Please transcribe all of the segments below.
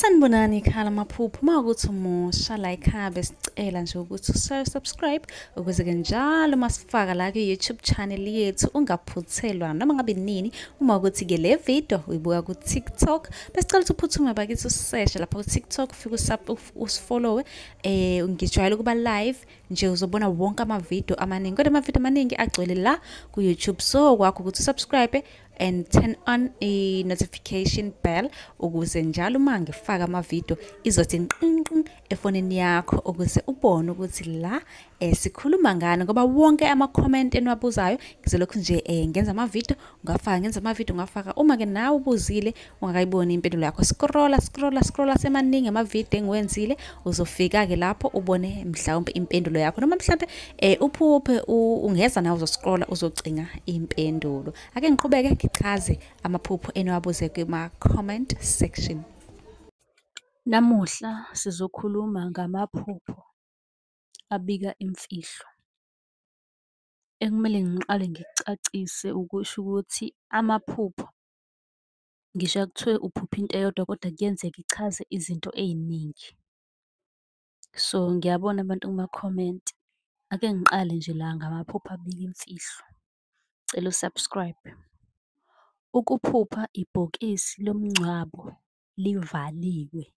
Sanibonani khala maphupho mawukuthi umusha la ekhaya besicela nje ukuthi subscribe ukuze-ke njalo masifaka la ku-YouTube channel yethu ungaphuthelwa noma ngabe nini. Uma ukuthi-ke le video uyibuka ku-TikTok besicela ukuthi uphuthume bakithi useshe lapha ku-TikTok ufike usifollowe. Ngijwayele ukuba live nje uzobona wonke amavidiyo amaningi kodwa amavidiyo amaningi agcwele la ku-YouTube, so kwakho ukuthi usubscribe and turn on i-notification bell ukuze njalo uma ngifaka amavidiyo izothi nqinqi efonini yakho ukuze ubone ukuthi la sikhuluma ngani, ngoba wonke ama-comment eniwabuzayo ngizolokhu nje ngenza amavidiyo ungafaka. Uma-ke nawe ubuzile ungakayiboni impendulo yakho, scrolla semaningi amavidiyo engiwenzile uzofika-ke lapho ubone mhlawumpe impendulo yakho, noma mhlawumpe uphuphe ungeza nawe uzoscrolla uzocinga impendulo. Ake ngiqhubeke ngichaze amaphupho eniwabuze kuma-comment section. Namuhla sizokhuluma ngamaphupho abika imfihlo. Ekumele ngiqale ngikucacise ukusho ukuthi amaphupho, ngisho kuthiwe uphupha into eyodwa kodwa kuyenzeka ichaze izinto ey'ningi. So ngiyabona abantu kuma-comment. Ake ngiqale nje la ngamaphupho abika imfihlo. Cela u-subscribe. Ukuphupha ibhokisi lomngcwabo livaliwe.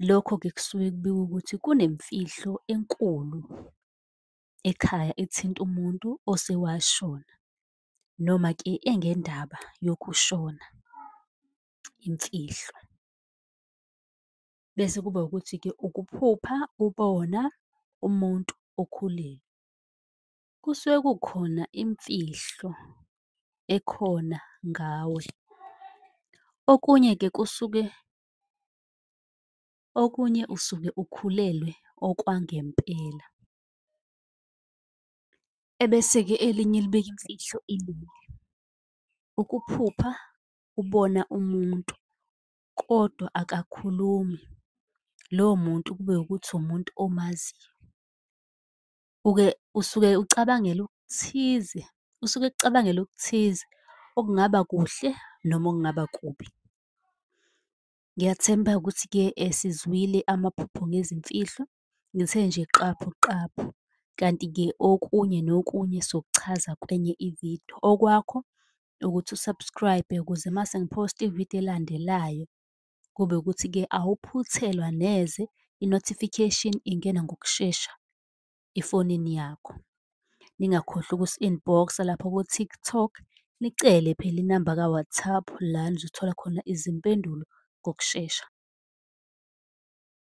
Lokho-ke kusuke kubika ukuthi kunemfihlo enkulu ekhaya ethinta umuntu osewashona, noma-ke engendaba yokushona, imfihlo. Bese kuba ukuthi-ke ukuphupha ubona umuntu okhulelwe. Kusuke kukhona imfihlo ekhona ngawe. Okunye usuke ukhulelwe okwangempela. Ebese-ke elinye elibika imfihlo ileli. Ukuphupha ubona umuntu kodwa akakhulumi. Lowo muntu kube ukuthi umuntu omaziyo. Usuke ucabangela okuthize okungaba kuhle noma okungaba kubi. Ngiyathemba ukuthi-ke sizwile amaphupho ngezimfihlo. Ngithe nje qaphu qaphu. Kanti-ke okunye nokunye sokuchaza kwenye ividiyo. Okwakho ukuthi usubscribe ukuze mase ngiphosta ividiyo elandelayo kube ukuthi-ke awuphuthelwa neze, i-notification ingena ngokushesha efonini yakho. Ningakhohlwa ukusi-inbox-a lapha ku-TikTok, nicele phela inamba ka-WhatsApp la nizothola khona izimpendulo ngokushesha.